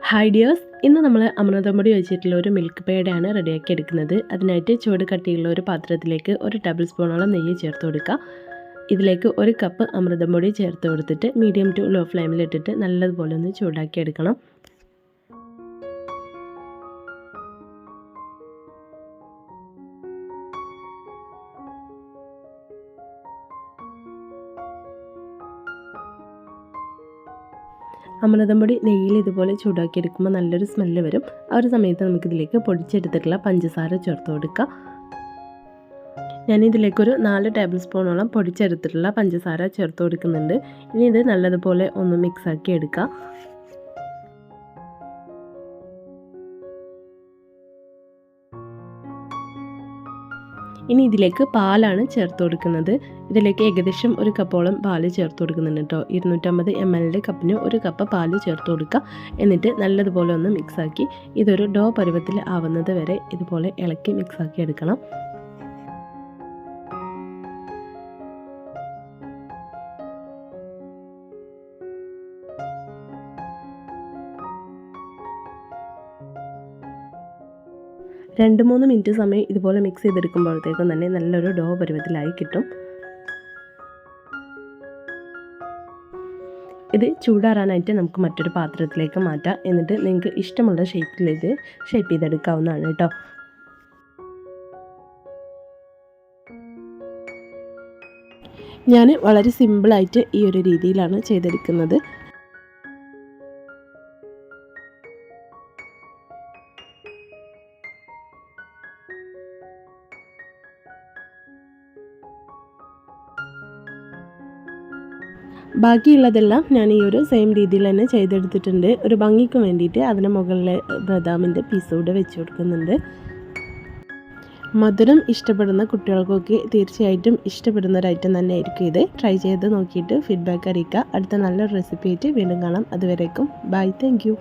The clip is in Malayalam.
ഹായ് ഡിയേഴ്സ്, ഇന്ന് നമ്മൾ അമൃതംപൊടി വെച്ചിട്ടുള്ള ഒരു മിൽക്ക് പേടയാണ് റെഡിയാക്കി എടുക്കുന്നത്. അതിനായിട്ട് ചുവട് കട്ടിയുള്ള ഒരു പാത്രത്തിലേക്ക് 1 ടേബിൾ സ്പൂണോളം നെയ്യ് ചേർത്ത് കൊടുക്കുക. ഇതിലേക്ക് 1 കപ്പ് അമൃതംപൊടി ചേർത്ത് കൊടുത്തിട്ട് മീഡിയം ടു ലോ ഫ്ലെയിമിലിട്ടിട്ട് നല്ലതുപോലെ ഒന്ന് ചൂടാക്കി എടുക്കണം. അമൃതംപൊടി നെയ്യിൽ ഇതുപോലെ ചൂടാക്കി എടുക്കുമ്പോൾ നല്ലൊരു സ്മെല്ല് വരും. ആ ഒരു സമയത്ത് നമുക്കിതിലേക്ക് പൊടിച്ചെടുത്തിട്ടുള്ള പഞ്ചസാര ചേർത്ത് കൊടുക്കാം. ഞാനിതിലേക്കൊരു 4 ടേബിൾ സ്പൂണോളം പൊടിച്ചെടുത്തിട്ടുള്ള പഞ്ചസാര ചേർത്ത് കൊടുക്കുന്നുണ്ട്. ഇനി ഇത് നല്ലതുപോലെ ഒന്ന് മിക്സാക്കി എടുക്കാം. ഇനി ഇതിലേക്ക് പാലാണ് ചേർത്ത് കൊടുക്കുന്നത്. ഇതിലേക്ക് ഏകദേശം 1 കപ്പോളം പാല് ചേർത്ത് കൊടുക്കുന്നുണ്ട് കേട്ടോ. 250 ml കപ്പിന് 1 കപ്പ് പാല് ചേർത്ത് കൊടുക്കുക. എന്നിട്ട് നല്ലതുപോലെ ഒന്ന് മിക്സാക്കി ഇതൊരു ഡോ പരുവത്തിൽ ആവുന്നത് വരെ ഇതുപോലെ ഇളക്കി മിക്സാക്കി എടുക്കണം. രണ്ട് 3 മിനിറ്റ് സമയം ഇതുപോലെ മിക്സ് ചെയ്തെടുക്കുമ്പോഴത്തേക്കും തന്നെ നല്ലൊരു ഡോ പരുവത്തിലായി കിട്ടും. ഇത് ചൂടാറാനായിട്ട് നമുക്ക് മറ്റൊരു പാത്രത്തിലേക്ക് മാറ്റാം. എന്നിട്ട് നിങ്ങൾക്ക് ഇഷ്ടമുള്ള ഷേപ്പിൽ ഇത് ഷേപ്പ് ചെയ്തെടുക്കാവുന്നതാണ് കേട്ടോ. ഞാൻ വളരെ സിമ്പിളായിട്ട് ഈ ഒരു രീതിയിലാണ് ചെയ്തെടുക്കുന്നത്. ബാക്കിയുള്ളതെല്ലാം ഞാൻ ഈ ഒരു സെയിം രീതിയിൽ തന്നെ ചെയ്തെടുത്തിട്ടുണ്ട്. ഒരു ഭംഗിക്ക് വേണ്ടിയിട്ട് അതിന് മുകളിൽ ബദാമിൻ്റെ പീസ് കൂടെ വെച്ച് കൊടുക്കുന്നുണ്ട്. മധുരം ഇഷ്ടപ്പെടുന്ന കുട്ടികൾക്കൊക്കെ തീർച്ചയായിട്ടും ഇഷ്ടപ്പെടുന്ന ഒരു ഐറ്റം തന്നെ ആയിരിക്കും ഇത്. ട്രൈ ചെയ്ത് നോക്കിയിട്ട് ഫീഡ്ബാക്ക് അറിയിക്കുക. അടുത്ത നല്ലൊരു റെസിപ്പി ആയിട്ട് വീണ്ടും കാണാം. അതുവരേക്കും ബൈ, താങ്ക് യു.